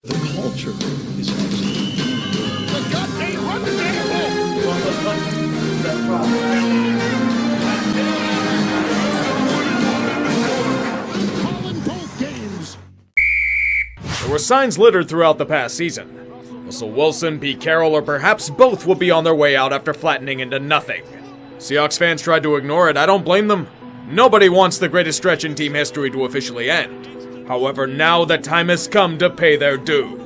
The culture is absolutely... The gut ain't run the table! Calling both games. There were signs littered throughout the past season. Russell Wilson, Pete Carroll, or perhaps both would be on their way out after flattening into nothing. Seahawks fans tried to ignore it. I don't blame them. Nobody wants the greatest stretch in team history to officially end. However, now the time has come to pay their due.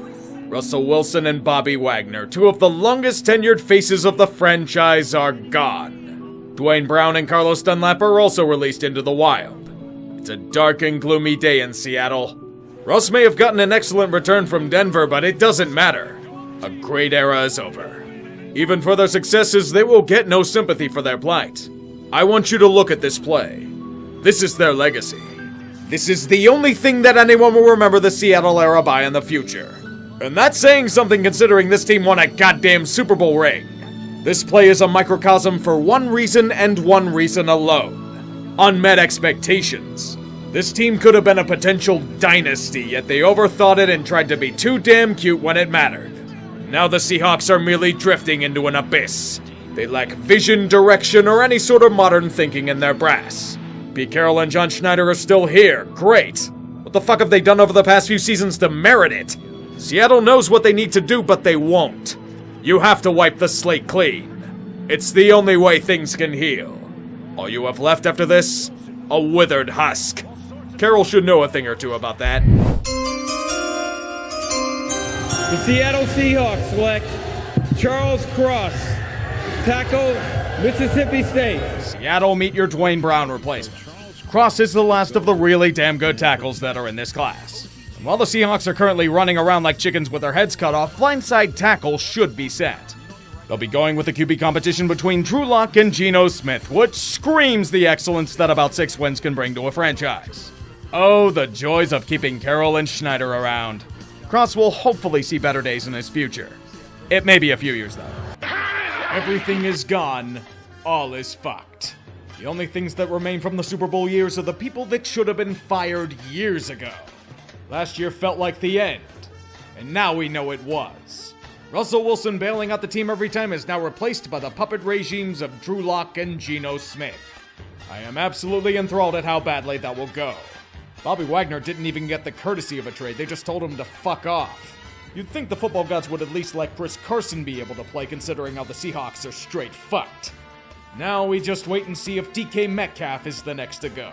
Russell Wilson and Bobby Wagner, two of the longest tenured faces of the franchise, are gone. Dwayne Brown and Carlos Dunlap are also released into the wild. It's a dark and gloomy day in Seattle. Russ may have gotten an excellent return from Denver, but it doesn't matter. A great era is over. Even for their successes, they will get no sympathy for their plight. I want you to look at this play. This is their legacy. This is the only thing that anyone will remember the Seattle era by in the future. And that's saying something considering this team won a goddamn Super Bowl ring. This play is a microcosm for one reason and one reason alone. Unmet expectations. This team could have been a potential dynasty, yet they overthought it and tried to be too damn cute when it mattered. Now the Seahawks are merely drifting into an abyss. They lack vision, direction, or any sort of modern thinking in their brass. Pete Carroll and John Schneider are still here. Great. What the fuck have they done over the past few seasons to merit it? Seattle knows what they need to do, but they won't. You have to wipe the slate clean. It's the only way things can heal. All you have left after this? A withered husk. Carroll should know a thing or two about that. The Seattle Seahawks select Charles Cross, tackle, Mississippi State. Seattle, meet your Dwayne Brown replacement. Cross is the last of the really damn good tackles that are in this class. And while the Seahawks are currently running around like chickens with their heads cut off, blindside tackle should be set. They'll be going with the QB competition between Drew Lock and Geno Smith, which screams the excellence that about 6 wins can bring to a franchise. Oh, the joys of keeping Carroll and Schneider around. Cross will hopefully see better days in his future. It may be a few years, though. Everything is gone. All is fucked. The only things that remain from the Super Bowl years are the people that should have been fired years ago. Last year felt like the end, and now we know it was. Russell Wilson bailing out the team every time is now replaced by the puppet regimes of Drew Lock and Geno Smith. I am absolutely enthralled at how badly that will go. Bobby Wagner didn't even get the courtesy of a trade, they just told him to fuck off. You'd think the football gods would at least let Chris Carson be able to play considering how the Seahawks are straight fucked. Now we just wait and see if DK Metcalf is the next to go.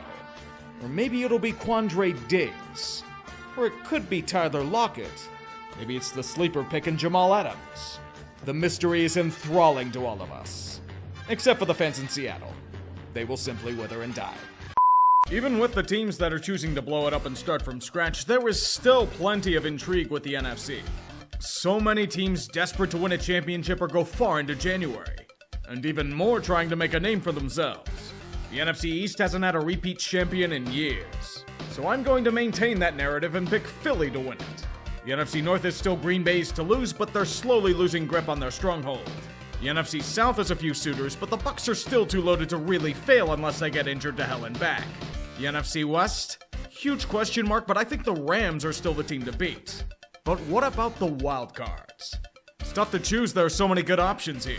Or maybe it'll be Quandre Diggs. Or it could be Tyler Lockett. Maybe it's the sleeper pick in Jamal Adams. The mystery is enthralling to all of us. Except for the fans in Seattle. They will simply wither and die. Even with the teams that are choosing to blow it up and start from scratch, there is still plenty of intrigue with the NFC. So many teams desperate to win a championship or go far into January. And even more trying to make a name for themselves. The NFC East hasn't had a repeat champion in years. So I'm going to maintain that narrative and pick Philly to win it. The NFC North is still Green Bay's to lose, but they're slowly losing grip on their stronghold. The NFC South has a few suitors, but the Bucs are still too loaded to really fail unless they get injured to hell and back. The NFC West? Huge question mark, but I think the Rams are still the team to beat. But what about the wild cards? It's tough to choose, there are so many good options here.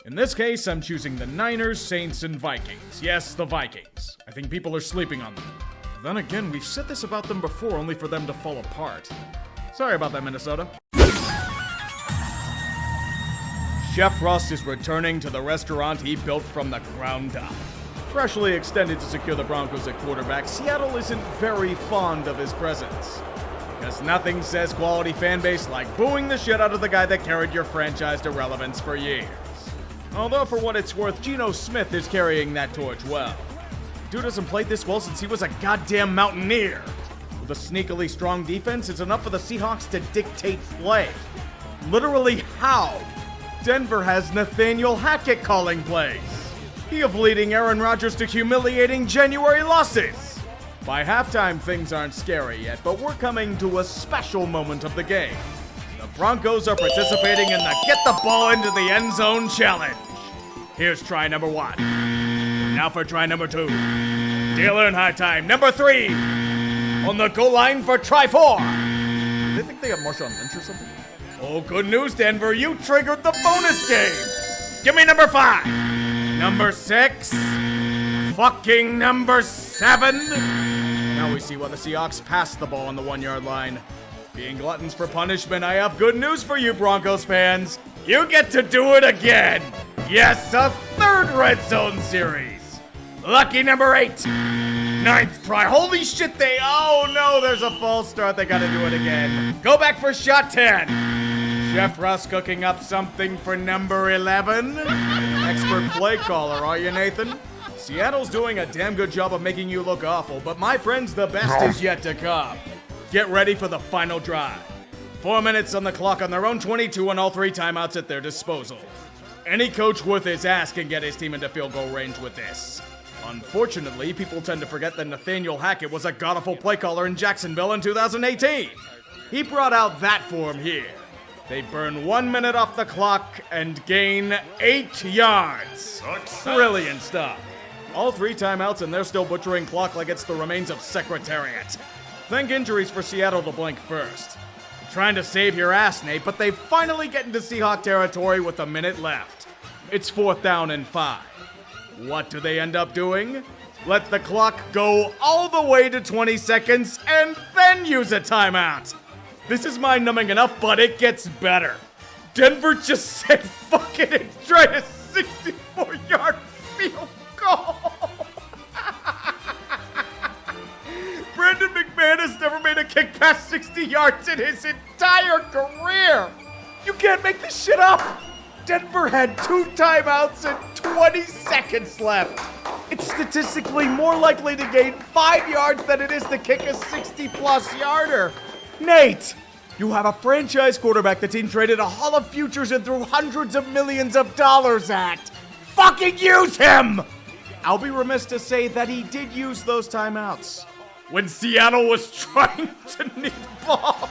In this case, I'm choosing the Niners, Saints, and Vikings. Yes, the Vikings. I think people are sleeping on them. Then again, we've said this about them before, only for them to fall apart. Sorry about that, Minnesota. Chef Russ is returning to the restaurant he built from the ground up. Freshly extended to secure the Broncos at quarterback, Seattle isn't very fond of his presence. Because nothing says quality fanbase like booing the shit out of the guy that carried your franchise to relevance for years. Although for what it's worth, Geno Smith is carrying that torch well. Dude hasn't played this well since he was a goddamn Mountaineer. With a sneakily strong defense, it's enough for the Seahawks to dictate play. Literally how? Denver has Nathaniel Hackett calling plays. He of leading Aaron Rodgers to humiliating January losses. By halftime, things aren't scary yet, but we're coming to a special moment of the game. The Broncos are participating in the Get the Ball into the End Zone challenge. Here's try number 1. Now for try number 2. Dealer in high time. Number 3. On the goal line for try 4. They think they have Marshawn Lynch or something? Oh, good news, Denver. You triggered the bonus game. Give me number 5. Number 6. Fucking number 7. Now we see why the Seahawks passed the ball on the 1-yard line. Being gluttons for punishment, I have good news for you, Broncos fans. You get to do it again. Yes, a 3rd red zone series. Lucky number 8. 9th try. Holy shit, oh no, there's a false start. They gotta do it again. Go back for shot 10. Chef Russ cooking up something for number 11. Expert play caller, are you, Nathan? Seattle's doing a damn good job of making you look awful, but my friends, the best is yet to come. Get ready for the final drive. 4 minutes on the clock on their own 22 and all 3 timeouts at their disposal. Any coach worth his ass can get his team into field goal range with this. Unfortunately, people tend to forget that Nathaniel Hackett was a god-awful play caller in Jacksonville in 2018. He brought out that form here. They burn 1 minute off the clock and gain 8 yards. Brilliant stuff. All 3 timeouts and they're still butchering clock like it's the remains of Secretariat. Thank injuries for Seattle to blink first. You're trying to save your ass, Nate, but they finally get into Seahawk territory with a minute left. It's 4th down and 5. What do they end up doing? Let the clock go all the way to 20 seconds and then use a timeout. This is mind-numbing enough, but it gets better. Denver just said fuck it and tried a 64-yard field goal. Brandon McMahon has never made a kick past 60 yards in his entire career. You can't make this shit up. Denver had 2 timeouts and 20 seconds left. It's statistically more likely to gain 5 yards than it is to kick a 60-plus yarder. Nate, you have a franchise quarterback the team traded a Hall of Futures and threw hundreds of millions of dollars at. Fucking use him! I'll be remiss to say that he did use those timeouts when Seattle was trying to knee the ball.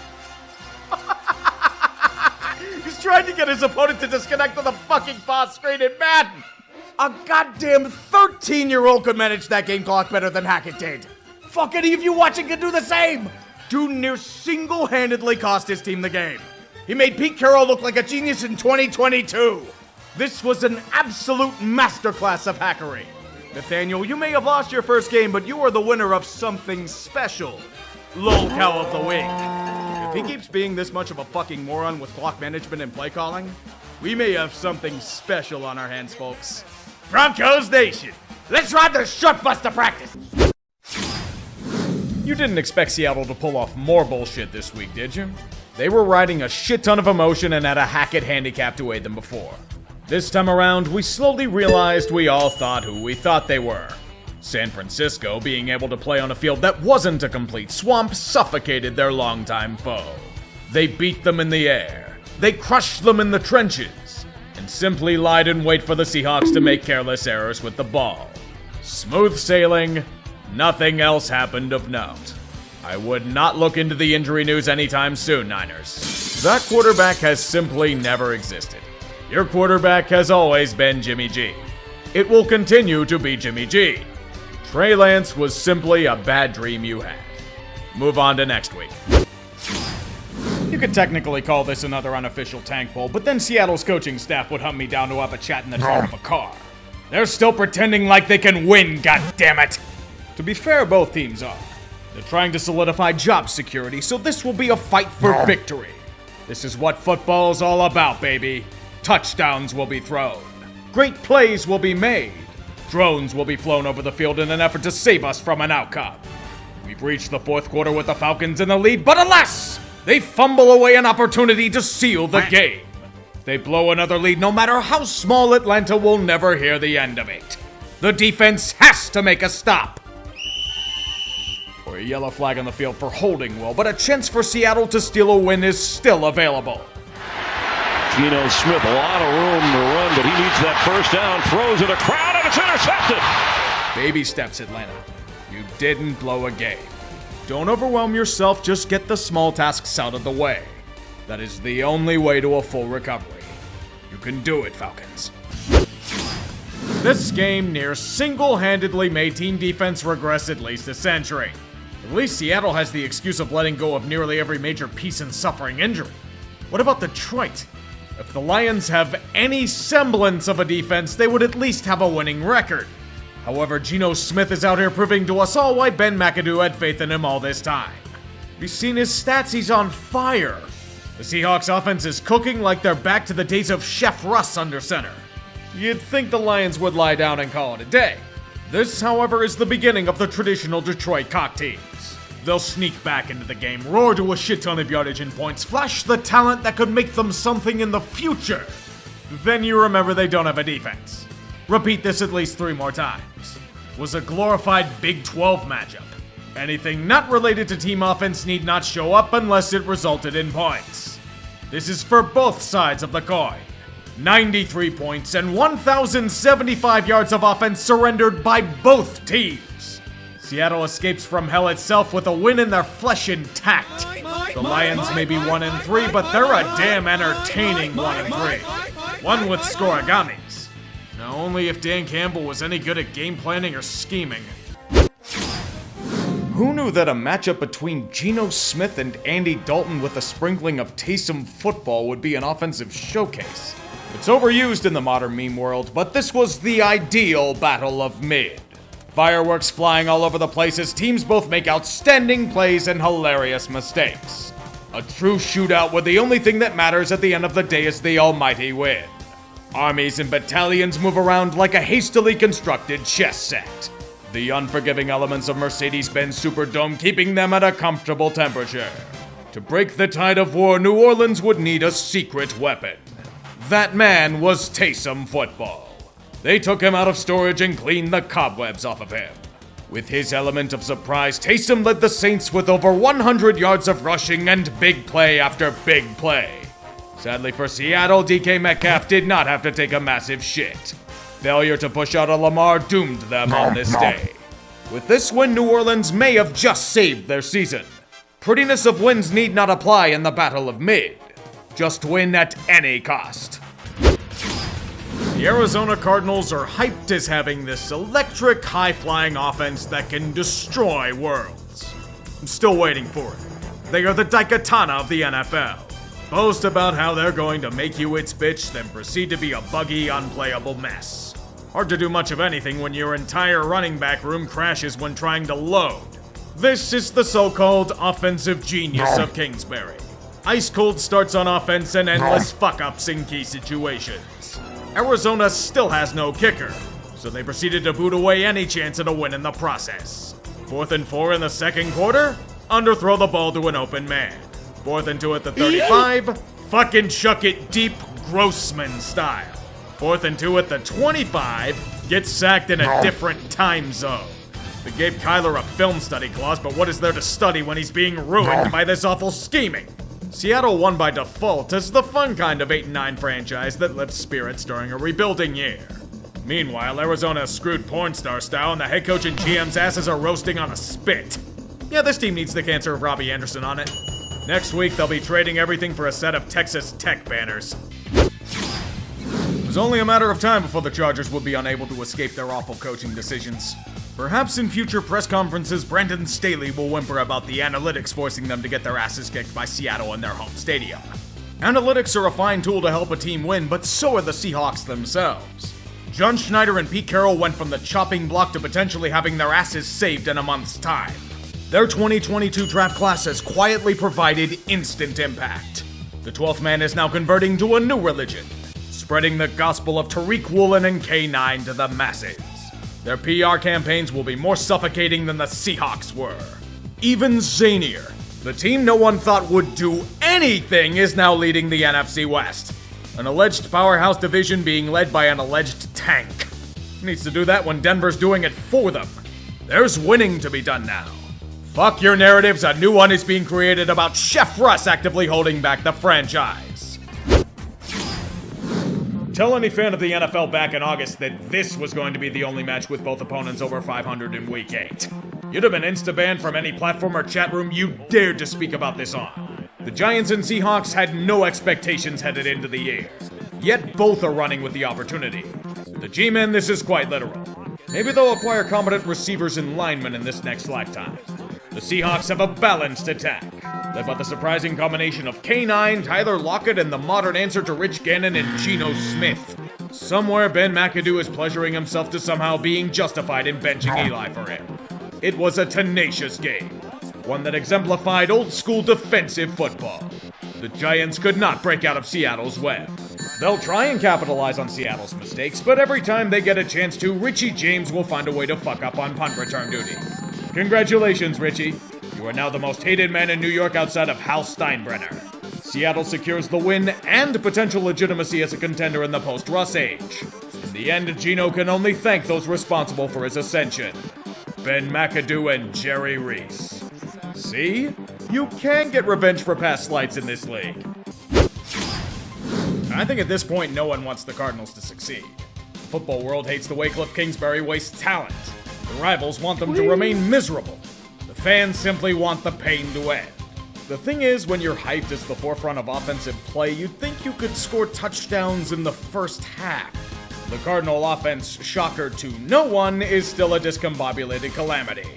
He's trying to get his opponent to disconnect to the fucking pass screen in Madden. A goddamn 13-year-old could manage that game clock better than Hackett did. Fuck, any of you watching can do the same. Dude near single-handedly cost his team the game. He made Pete Carroll look like a genius in 2022. This was an absolute masterclass of hackery. Nathaniel, you may have lost your first game, but you are the winner of something special. Lol Cow of the Week. If he keeps being this much of a fucking moron with clock management and play calling, we may have something special on our hands, folks. Broncos Nation, let's ride the short bus to practice. You didn't expect Seattle to pull off more bullshit this week, did you? They were riding a shit ton of emotion and had a Hackett handicap to aid them before. This time around, we slowly realized we all thought who we thought they were. San Francisco, being able to play on a field that wasn't a complete swamp, suffocated their longtime foe. They beat them in the air, they crushed them in the trenches, and simply lied in wait for the Seahawks to make careless errors with the ball. Smooth sailing, nothing else happened of note. I would not look into the injury news anytime soon, Niners. That quarterback has simply never existed. Your quarterback has always been Jimmy G. It will continue to be Jimmy G. Trey Lance was simply a bad dream you had. Move on to next week. You could technically call this another unofficial tank poll, but then Seattle's coaching staff would hunt me down to have a chat in the trunk of a car. They're still pretending like they can win, goddammit! To be fair, both teams are. They're trying to solidify job security, so this will be a fight for victory. This is what football's all about, baby. Touchdowns will be thrown. Great plays will be made. Drones will be flown over the field in an effort to save us from an outcome. We've reached the 4th quarter with the Falcons in the lead, but alas! They fumble away an opportunity to seal the game. If they blow another lead, no matter how small, Atlanta will never hear the end of it. The defense has to make a stop. Or a yellow flag on the field for holding will, but a chance for Seattle to steal a win is still available. Geno Smith, a lot of room to run, but he needs that first down. Throws at a crowd, and it's intercepted. Baby steps, Atlanta. You didn't blow a game. Don't overwhelm yourself, just get the small tasks out of the way. That is the only way to a full recovery. You can do it, Falcons. This game near single-handedly made team defense regress at least a century. At least Seattle has the excuse of letting go of nearly every major piece and suffering injury. What about Detroit? If the Lions have any semblance of a defense, they would at least have a winning record. However, Geno Smith is out here proving to us all why Ben McAdoo had faith in him all this time. Have you seen his stats? He's on fire. The Seahawks offense is cooking like they're back to the days of Chef Russ under center. You'd think the Lions would lie down and call it a day. This, however, is the beginning of the traditional Detroit cock teams. They'll sneak back into the game, roar to a shit ton of yardage and points, flash the talent that could make them something in the future. Then you remember they don't have a defense. Repeat this at least 3 more times. Was a glorified Big 12 matchup. Anything not related to team offense need not show up unless it resulted in points. This is for both sides of the coin. 93 points and 1,075 yards of offense surrendered by both teams. Seattle escapes from hell itself with a win in their flesh intact. The Lions may be 1-3, but they're a damn entertaining 1-3. One with scoregamis. Now only if Dan Campbell was any good at game planning or scheming. Who knew that a matchup between Geno Smith and Andy Dalton with a sprinkling of Taysom football would be an offensive showcase? It's overused in the modern meme world, but this was the ideal battle of mid. Fireworks flying all over the place as teams both make outstanding plays and hilarious mistakes. A true shootout where the only thing that matters at the end of the day is the almighty win. Armies and battalions move around like a hastily constructed chess set. The unforgiving elements of Mercedes-Benz Superdome keeping them at a comfortable temperature. To break the tide of war, New Orleans would need a secret weapon. That man was Taysom football. They took him out of storage and cleaned the cobwebs off of him. With his element of surprise, Taysom led the Saints with over 100 yards of rushing and big play after big play. Sadly for Seattle, DK Metcalf did not have to take a massive shit. Failure to push out a Lamar doomed them on this day. With this win, New Orleans may have just saved their season. Prettiness of wins need not apply in the battle of mid. Just win at any cost. The Arizona Cardinals are hyped as having this electric, high-flying offense that can destroy worlds. I'm still waiting for it. They are the Daikatana of the NFL. Boast about how they're going to make you its bitch, then proceed to be a buggy, unplayable mess. Hard to do much of anything when your entire running back room crashes when trying to load. This is the so-called offensive genius of Kingsbury. Ice-cold starts on offense and endless fuck-ups in key situations. Arizona still has no kicker, so they proceeded to boot away any chance at a win in the process. 4th and 4 in the second quarter, underthrow the ball to an open man. 4th and 2 at the 35, fucking chuck it deep Grossman style. 4th and 2 at the 25, get sacked in a different time zone. They gave Kyler a film study clause, but what is there to study when he's being ruined by this awful scheming? Seattle won by default as the fun kind of 8-9 franchise that lifts spirits during a rebuilding year. Meanwhile, Arizona is screwed porn star style and the head coach and GM's asses are roasting on a spit. Yeah, this team needs the cancer of Robbie Anderson on it. Next week, they'll be trading everything for a set of Texas Tech banners. It was only a matter of time before the Chargers would be unable to escape their awful coaching decisions. Perhaps in future press conferences, Brandon Staley will whimper about the analytics forcing them to get their asses kicked by Seattle in their home stadium. Analytics are a fine tool to help a team win, but so are the Seahawks themselves. John Schneider and Pete Carroll went from the chopping block to potentially having their asses saved in a month's time. Their 2022 draft class has quietly provided instant impact. The 12th man is now converting to a new religion, spreading the gospel of Tariq Woolen and K9 to the masses. Their PR campaigns will be more suffocating than the Seahawks were. Even zanier, the team no one thought would do anything is now leading the NFC West. An alleged powerhouse division being led by an alleged tank. Needs to do that when Denver's doing it for them. There's winning to be done now. Fuck your narratives, a new one is being created about Chef Russ actively holding back the franchise. Tell any fan of the NFL back in August that this was going to be the only match with both opponents over 500 in Week 8. You'd have been insta-banned from any platform or chat room you dared to speak about this on. The Giants and Seahawks had no expectations headed into the year, yet both are running with the opportunity. The G-men, this is quite literal. Maybe they'll acquire competent receivers and linemen in this next lifetime. The Seahawks have a balanced attack, led by the surprising combination of K9, Tyler Lockett, and the modern answer to Rich Gannon and Geno Smith. Somewhere, Ben McAdoo is pleasuring himself to somehow being justified in benching Eli for him. It was a tenacious game, one that exemplified old-school defensive football. The Giants could not break out of Seattle's web. They'll try and capitalize on Seattle's mistakes, but every time they get a chance to, Richie James will find a way to fuck up on punt return duty. Congratulations, Richie. You are now the most hated man in New York outside of Hal Steinbrenner. Seattle secures the win and potential legitimacy as a contender in the post-Russ age. In the end, Geno can only thank those responsible for his ascension: Ben McAdoo and Jerry Reese. See? You can get revenge for past slights in this league. I think at this point, no one wants the Cardinals to succeed. The football world hates the way Cliff Kingsbury wastes talent. The rivals want them to remain miserable. The fans simply want the pain to end. The thing is, when you're hyped as the forefront of offensive play, you'd think you could score touchdowns in the first half. The Cardinal offense, shocker to no one, is still a discombobulated calamity.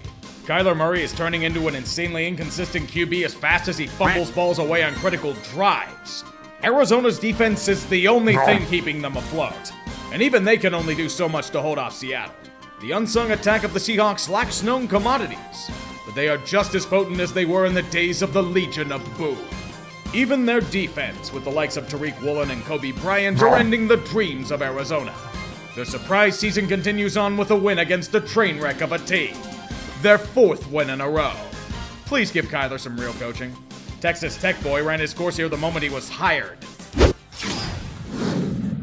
Kyler Murray is turning into an insanely inconsistent QB as fast as he fumbles balls away on critical drives. Arizona's defense is the only thing keeping them afloat, and even they can only do so much to hold off Seattle. The unsung attack of the Seahawks lacks known commodities, but they are just as potent as they were in the days of the Legion of Boom. Even their defense, with the likes of Tariq Woolen and Kobe Bryant, are ending the dreams of Arizona. Their surprise season continues on with a win against a train wreck of a team. Their 4th win in a row. Please give Kyler some real coaching. Texas Tech boy ran his course here the moment he was hired.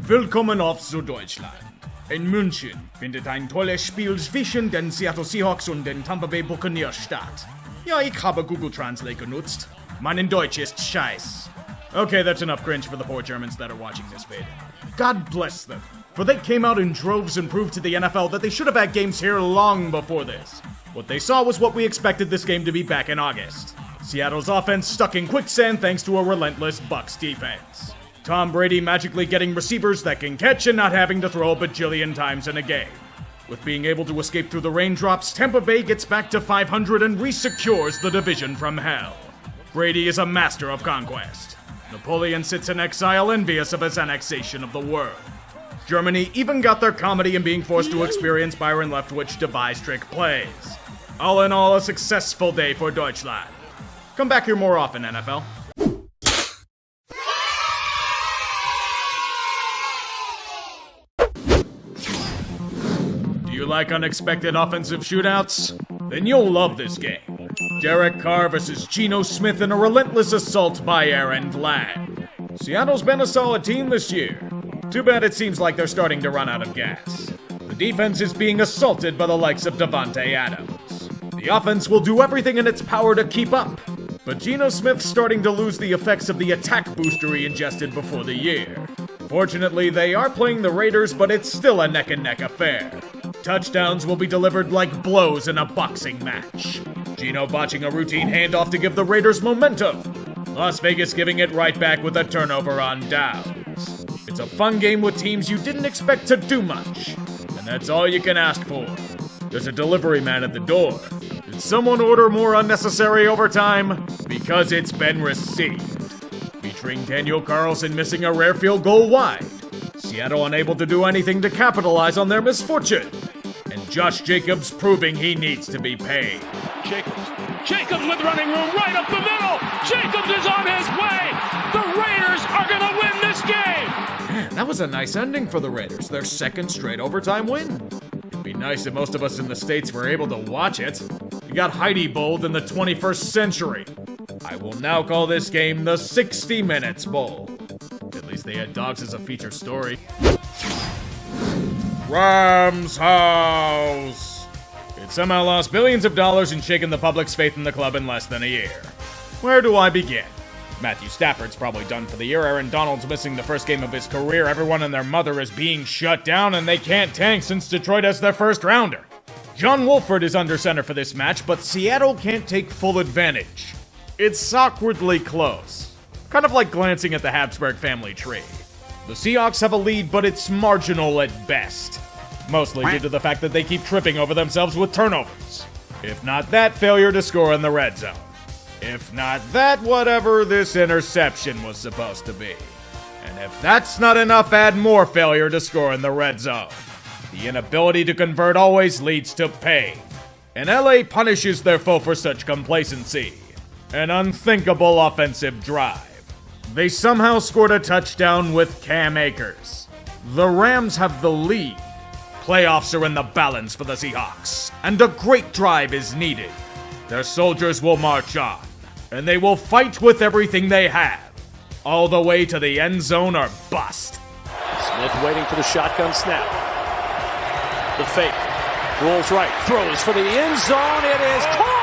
Willkommen auf zu Deutschland. In München findet ein tolles Spiel zwischen den Seattle Seahawks und den Tampa Bay Buccaneers statt. Ja, ich habe Google Translate genutzt. Mein Deutsch ist scheiß. Okay, that's enough cringe for the poor Germans that are watching this video. God bless them, for they came out in droves and proved to the NFL that they should have had games here long before this. What they saw was what we expected this game to be back in August. Seattle's offense stuck in quicksand thanks to a relentless Bucs defense. Tom Brady magically getting receivers that can catch and not having to throw a bajillion times in a game. With being able to escape through the raindrops, Tampa Bay gets back to 500 and resecures the division from hell. Brady is a master of conquest. Napoleon sits in exile envious of his annexation of the world. Germany even got their comedy in being forced to experience Byron Leftwich devise trick plays. All in all, a successful day for Deutschland. Come back here more often, NFL. Do you like unexpected offensive shootouts? Then you'll love this game. Derek Carr versus Geno Smith in a relentless assault by air and land. Seattle's been a solid team this year. Too bad it seems like they're starting to run out of gas. The defense is being assaulted by the likes of Davante Adams. The offense will do everything in its power to keep up, but Geno Smith's starting to lose the effects of the attack booster he ingested before the year. Fortunately, they are playing the Raiders, but it's still a neck-and-neck affair. Touchdowns will be delivered like blows in a boxing match. Geno botching a routine handoff to give the Raiders momentum. Las Vegas giving it right back with a turnover on downs. It's a fun game with teams you didn't expect to do much, and that's all you can ask for. There's a delivery man at the door. Did someone order more unnecessary overtime? Because it's been received. Featuring Daniel Carlson missing a rare field goal wide. Seattle unable to do anything to capitalize on their misfortune. And Josh Jacobs proving he needs to be paid. Jacobs with running room right up the middle. Jacobs is on his way. The Raiders are going to win this game. Man, that was a nice ending for the Raiders. Their 2nd straight overtime win. It'd be nice if most of us in the States were able to watch it. We got Heidi Bowl in the 21st century. I will now call this game the 60 Minutes Bowl. At least they had dogs as a feature story. Rams House! It somehow lost billions of dollars and shaken the public's faith in the club in less than a year. Where do I begin? Matthew Stafford's probably done for the year. Aaron Donald's missing the first game of his career. Everyone and their mother is being shut down, and they can't tank since Detroit has their first rounder. John Wolford is under center for this match, but Seattle can't take full advantage. It's awkwardly close. Kind of like glancing at the Habsburg family tree. The Seahawks have a lead, but it's marginal at best. Mostly due to the fact that they keep tripping over themselves with turnovers. If not that, failure to score in the red zone. If not that, whatever this interception was supposed to be. And if that's not enough, add more failure to score in the red zone. The inability to convert always leads to pain. And LA punishes their foe for such complacency. An unthinkable offensive drive. They somehow scored a touchdown with Cam Akers. The Rams have the lead. Playoffs are in the balance for the Seahawks, and a great drive is needed. Their soldiers will march on, and they will fight with everything they have, all the way to the end zone or bust. Smith waiting for the shotgun snap. The fake. Rolls right. Throws for the end zone. It is caught.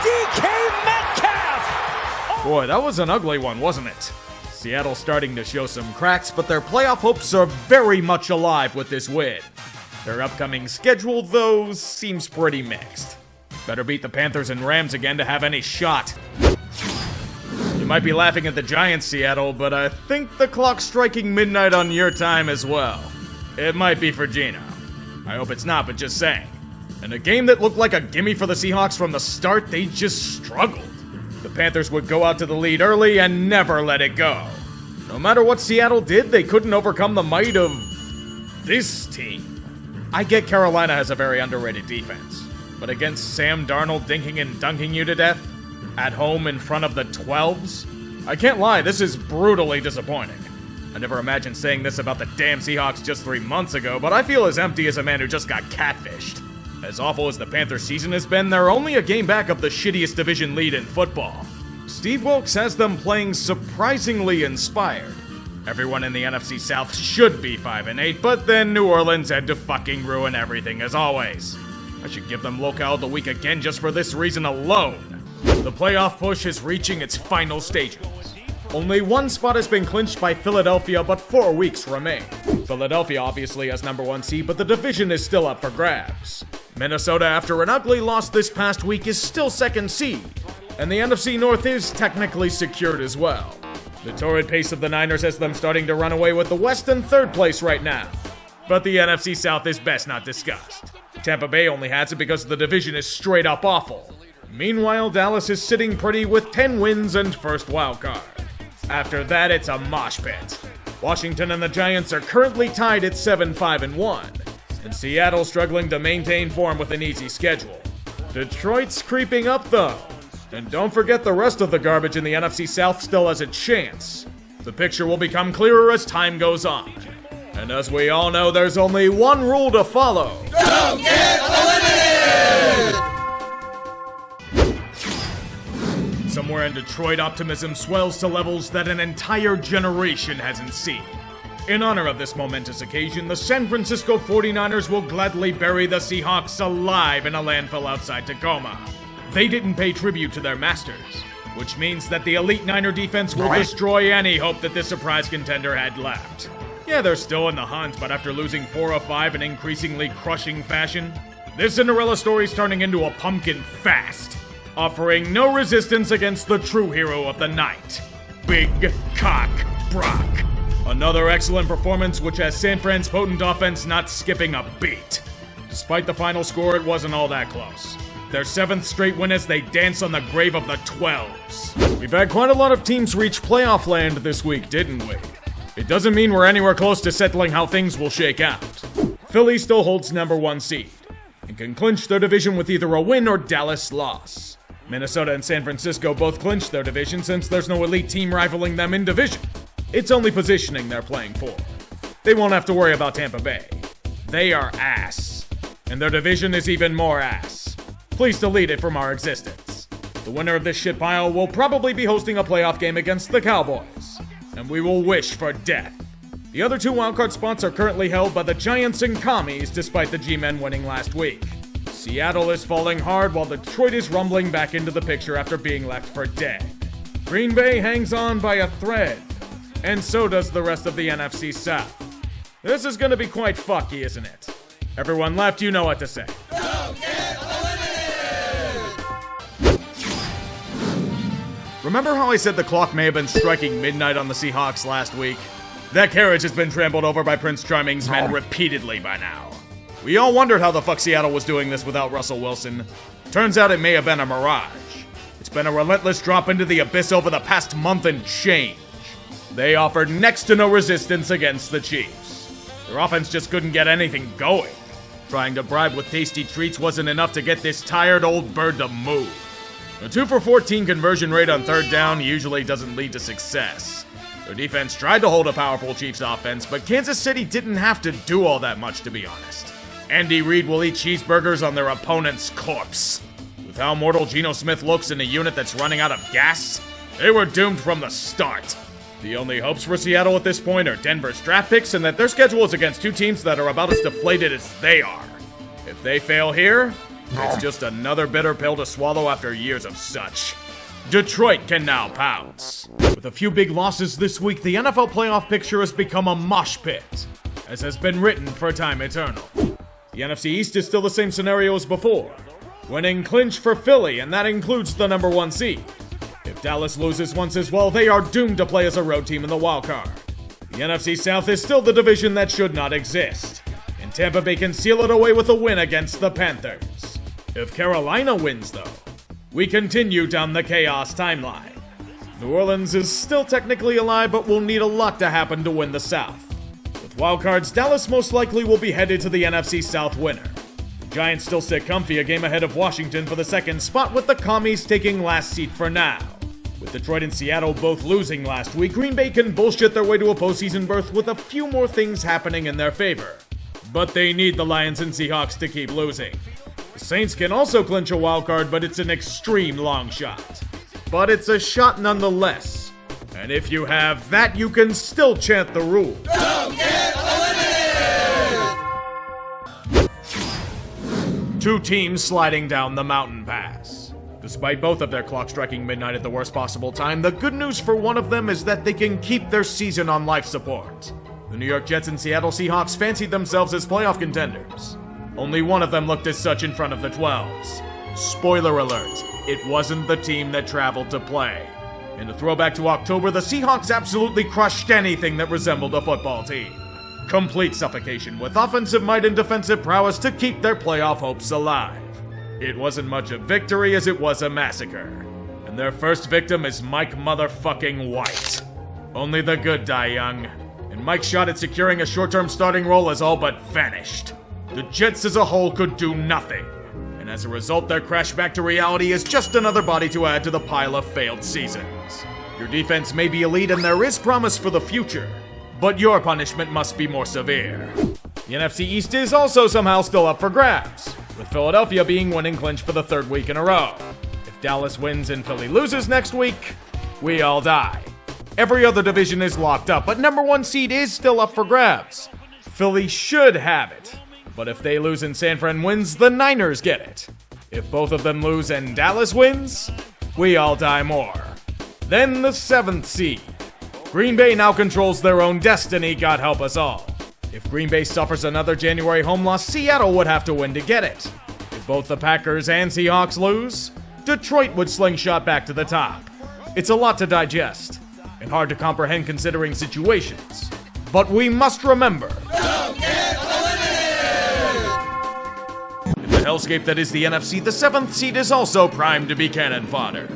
DK Metcalf. Boy, that was an ugly one, wasn't it? Seattle starting to show some cracks, but their playoff hopes are very much alive with this win. Their upcoming schedule, though, seems pretty mixed. Better beat the Panthers and Rams again to have any shot. You might be laughing at the Giants, Seattle, but I think the clock's striking midnight on your time as well. It might be for Gino. I hope it's not, but just saying. In a game that looked like a gimme for the Seahawks from the start, they just struggled. The Panthers would go out to the lead early and never let it go. No matter what Seattle did, they couldn't overcome the might of this team. I get Carolina has a very underrated defense, but against Sam Darnold dinking and dunking you to death, at home in front of the 12s, I can't lie, this is brutally disappointing. I never imagined saying this about the damn Seahawks just 3 months ago, but I feel as empty as a man who just got catfished. As awful as the Panthers season has been, they're only a game back of the shittiest division lead in football. Steve Wilkes has them playing surprisingly inspired. Everyone in the NFC South should be 5-8, but then New Orleans had to fucking ruin everything as always. I should give them locale of the week again just for this reason alone. The playoff push is reaching its final stages. Only one spot has been clinched by Philadelphia, but 4 weeks remain. Philadelphia obviously has number 1 seed, but the division is still up for grabs. Minnesota, after an ugly loss this past week, is still 2nd seed, and the NFC North is technically secured as well. The torrid pace of the Niners has them starting to run away with the West in 3rd place right now. But the NFC South is best not discussed. Tampa Bay only has it because the division is straight up awful. Meanwhile, Dallas is sitting pretty with 10 wins and first wild card. After that, it's a mosh pit. Washington and the Giants are currently tied at 7-5-1, and Seattle struggling to maintain form with an easy schedule. Detroit's creeping up though. And don't forget the rest of the garbage in the NFC South still has a chance. The picture will become clearer as time goes on. And as we all know, there's only one rule to follow. Don't get eliminated! Somewhere in Detroit, optimism swells to levels that an entire generation hasn't seen. In honor of this momentous occasion, the San Francisco 49ers will gladly bury the Seahawks alive in a landfill outside Tacoma. They didn't pay tribute to their masters, which means that the elite Niner defense will destroy any hope that this surprise contender had left. Yeah, they're still in the hunt, but after losing 4 of 5 in increasingly crushing fashion, this Cinderella story's turning into a pumpkin fast, offering no resistance against the true hero of the night, Big Cock Brock. Another excellent performance which has San Fran's potent offense not skipping a beat. Despite the final score, it wasn't all that close. Their 7th straight win as they dance on the grave of the 12s. We've had quite a lot of teams reach playoff land this week, didn't we? It doesn't mean we're anywhere close to settling how things will shake out. Philly still holds number 1 seed, and can clinch their division with either a win or Dallas loss. Minnesota and San Francisco both clinched their division since there's no elite team rivaling them in division. It's only positioning they're playing for. They won't have to worry about Tampa Bay. They are ass, and their division is even more ass. Please delete it from our existence. The winner of this shit pile will probably be hosting a playoff game against the Cowboys, and we will wish for death. The other 2 wildcard spots are currently held by the Giants and Commies despite the G-Men winning last week. Seattle is falling hard while Detroit is rumbling back into the picture after being left for dead. Green Bay hangs on by a thread, and so does the rest of the NFC South. This is gonna be quite fucky, isn't it? Everyone left, you know what to say. Don't get eliminated! Remember how I said the clock may have been striking midnight on the Seahawks last week? That carriage has been trampled over by Prince Charming's men repeatedly by now. We all wondered how the fuck Seattle was doing this without Russell Wilson. Turns out it may have been a mirage. It's been a relentless drop into the abyss over the past month and change. They offered next to no resistance against the Chiefs. Their offense just couldn't get anything going. Trying to bribe with tasty treats wasn't enough to get this tired old bird to move. A 2 for 14 conversion rate on third down usually doesn't lead to success. Their defense tried to hold a powerful Chiefs offense, but Kansas City didn't have to do all that much, to be honest. Andy Reid will eat cheeseburgers on their opponent's corpse. With how mortal Geno Smith looks in a unit that's running out of gas, they were doomed from the start. The only hopes for Seattle at this point are Denver's draft picks and that their schedule is against two teams that are about as deflated as they are. If they fail here, it's just another bitter pill to swallow after years of such. Detroit can now pounce. With a few big losses this week, the NFL playoff picture has become a mosh pit, as has been written for time eternal. The NFC East is still the same scenario as before. Winning clinch for Philly, and that includes the number 1 seed. If Dallas loses once as well, they are doomed to play as a road team in the wild card. The NFC South is still the division that should not exist, and Tampa Bay can seal it away with a win against the Panthers. If Carolina wins, though, we continue down the chaos timeline. New Orleans is still technically alive, but will need a lot to happen to win the South. With wildcards, Dallas most likely will be headed to the NFC South winner. The Giants still sit comfy, a game ahead of Washington for the second spot, with the Commies taking last seat for now. With Detroit and Seattle both losing last week, Green Bay can bullshit their way to a postseason berth with a few more things happening in their favor. But they need the Lions and Seahawks to keep losing. The Saints can also clinch a wild card, but it's an extreme long shot. But it's a shot nonetheless. And if you have that, you can still chant the rule. Don't get eliminated! Two teams sliding down the mountain pass. Despite both of their clocks striking midnight at the worst possible time, the good news for one of them is that they can keep their season on life support. The New York Jets and Seattle Seahawks fancied themselves as playoff contenders. Only one of them looked as such in front of the 12s. Spoiler alert, it wasn't the team that traveled to play. In a throwback to October, the Seahawks absolutely crushed anything that resembled a football team. Complete suffocation with offensive might and defensive prowess to keep their playoff hopes alive. It wasn't much a victory as it was a massacre. And their first victim is Mike motherfucking White. Only the good die young. And Mike's shot at securing a short-term starting role is all but vanished. The Jets as a whole could do nothing. And as a result, their crash back to reality is just another body to add to the pile of failed seasons. Your defense may be elite and there is promise for the future, but your punishment must be more severe. The NFC East is also somehow still up for grabs, with Philadelphia being winning clinch for the third week in a row. If Dallas wins and Philly loses next week, we all die. Every other division is locked up, but number 1 seed is still up for grabs. Philly should have it, but if they lose and San Fran wins, the Niners get it. If both of them lose and Dallas wins, we all die more. Then the 7th seed. Green Bay now controls their own destiny, God help us all. If Green Bay suffers another January home loss, Seattle would have to win to get it. If both the Packers and Seahawks lose, Detroit would slingshot back to the top. It's a lot to digest, and hard to comprehend considering situations. But we must remember, Don't get eliminated! in the hellscape that is the NFC, the 7th seed is also primed to be cannon fodder.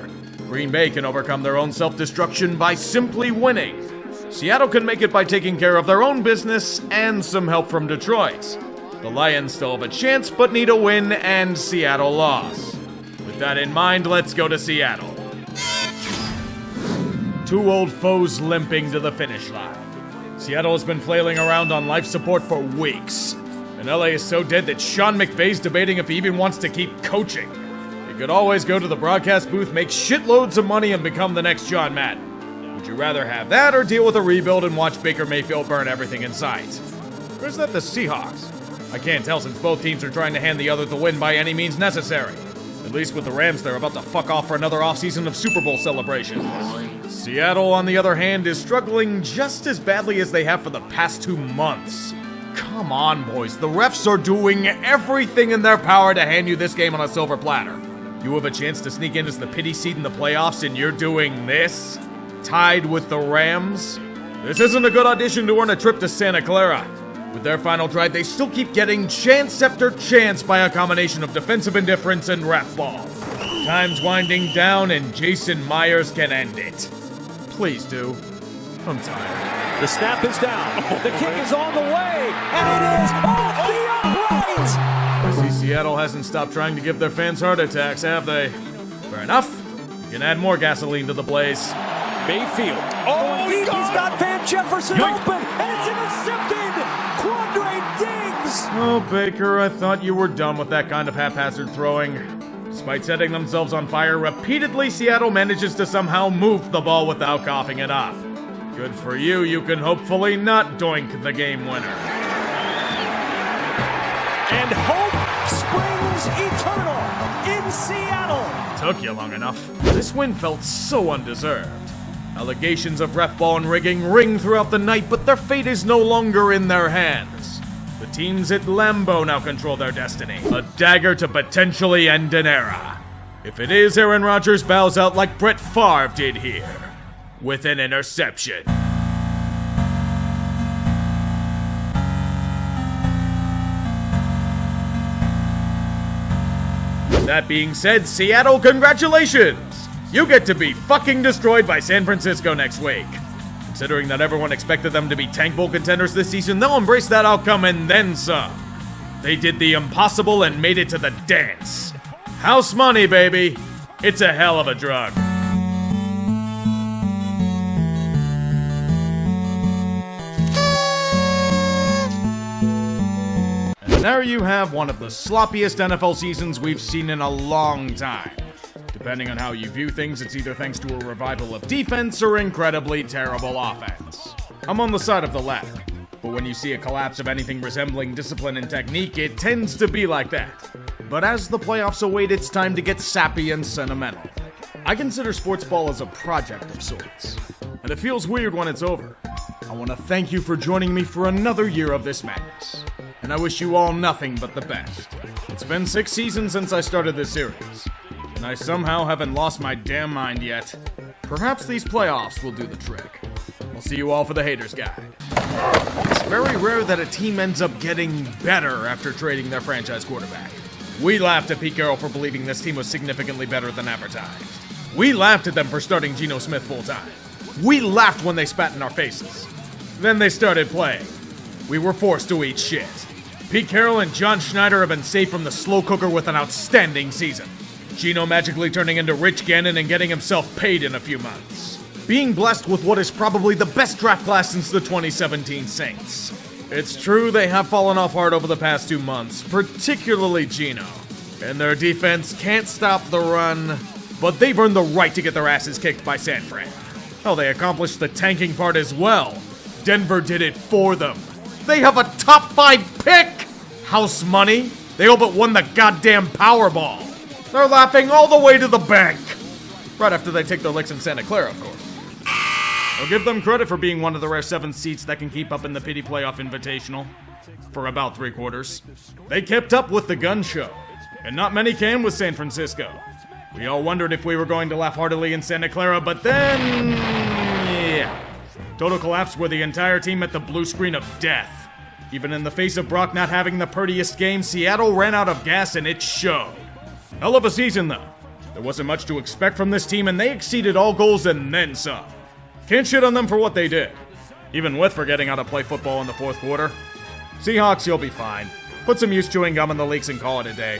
Green Bay can overcome their own self-destruction by simply winning. Seattle can make it by taking care of their own business and some help from Detroit. The Lions still have a chance, but need a win, and Seattle lost. With that in mind, let's go to Seattle. Two old foes limping to the finish line. Seattle has been flailing around on life support for weeks. And LA is so dead that Sean McVay's debating if he even wants to keep coaching. He could always go to the broadcast booth, make shitloads of money, and become the next John Madden. Would you rather have that or deal with a rebuild and watch Baker Mayfield burn everything in sight? Or is that the Seahawks? I can't tell since both teams are trying to hand the other the win by any means necessary. At least with the Rams, they're about to fuck off for another offseason of Super Bowl celebrations. Seattle, on the other hand, is struggling just as badly as they have for the past 2 months. Come on, boys. The refs are doing everything in their power to hand you this game on a silver platter. You have a chance to sneak in as the pity seed in the playoffs, and you're doing this? Tied with the Rams? This isn't a good audition to earn a trip to Santa Clara. With their final drive, they still keep getting chance after chance by a combination of defensive indifference and ref ball. Time's winding down and Jason Myers can end it. Please do. I'm tired. The snap is down. The kick is on the way, and it is off the upright. I see Seattle hasn't stopped trying to give their fans heart attacks, have they? Fair enough. You can add more gasoline to the blaze. Mayfield. Oh, he's got Van Jefferson open, and it's intercepted. Quandre Diggs. Oh, Baker, I thought you were done with that kind of haphazard throwing. Despite setting themselves on fire repeatedly, Seattle manages to somehow move the ball without coughing it up. Good for you, you can hopefully not doink the game winner. And hope springs eternal in Seattle. Took you long enough. This win felt so undeserved. Allegations of ref ball and rigging ring throughout the night, but their fate is no longer in their hands. The teams at Lambeau now control their destiny. A dagger to potentially end an era. If it is, Aaron Rodgers bows out like Brett Favre did here, with an interception. That being said, Seattle, congratulations! You get to be fucking destroyed by San Francisco next week. Considering that everyone expected them to be tank bowl contenders this season, they'll embrace that outcome and then some. They did the impossible and made it to the dance. House money, baby. It's a hell of a drug. And there you have one of the sloppiest NFL seasons we've seen in a long time. Depending on how you view things, it's either thanks to a revival of defense or incredibly terrible offense. I'm on the side of the latter, but when you see a collapse of anything resembling discipline and technique, it tends to be like that. But as the playoffs await, it's time to get sappy and sentimental. I consider Sportsball as a project of sorts, and it feels weird when it's over. I want to thank you for joining me for another year of this madness, and I wish you all nothing but the best. It's been 6 seasons since I started this series, and I somehow haven't lost my damn mind yet. Perhaps these playoffs will do the trick. I'll see you all for the Haters Guide. It's very rare that a team ends up getting better after trading their franchise quarterback. We laughed at Pete Carroll for believing this team was significantly better than advertised. We laughed at them for starting Geno Smith full-time. We laughed when they spat in our faces. Then they started playing. We were forced to eat shit. Pete Carroll and John Schneider have been saved from the slow cooker with an outstanding season. Geno magically turning into Rich Gannon and getting himself paid in a few months. Being blessed with what is probably the best draft class since the 2017 Saints. It's true they have fallen off hard over the past 2 months, particularly Geno. And their defense can't stop the run, but they've earned the right to get their asses kicked by San Fran. Hell, they accomplished the tanking part as well. Denver did it for them. They have a top 5 pick! House money. They all but won the goddamn Powerball. They're laughing all the way to the bank. Right after they take their licks in Santa Clara, of course. I'll give them credit for being one of the rare 7 seats that can keep up in the pity playoff invitational. For about 3 quarters. They kept up with the gun show. And not many can with San Francisco. We all wondered if we were going to laugh heartily in Santa Clara, but then... yeah. Total collapse where the entire team met the blue screen of death. Even in the face of Brock not having the prettiest game, Seattle ran out of gas and it showed. Hell of a season, though. There wasn't much to expect from this team, and they exceeded all goals and then some. Can't shit on them for what they did, even with forgetting how to play football in the 4th quarter. Seahawks, you'll be fine. Put some used chewing gum in the leaks and call it a day.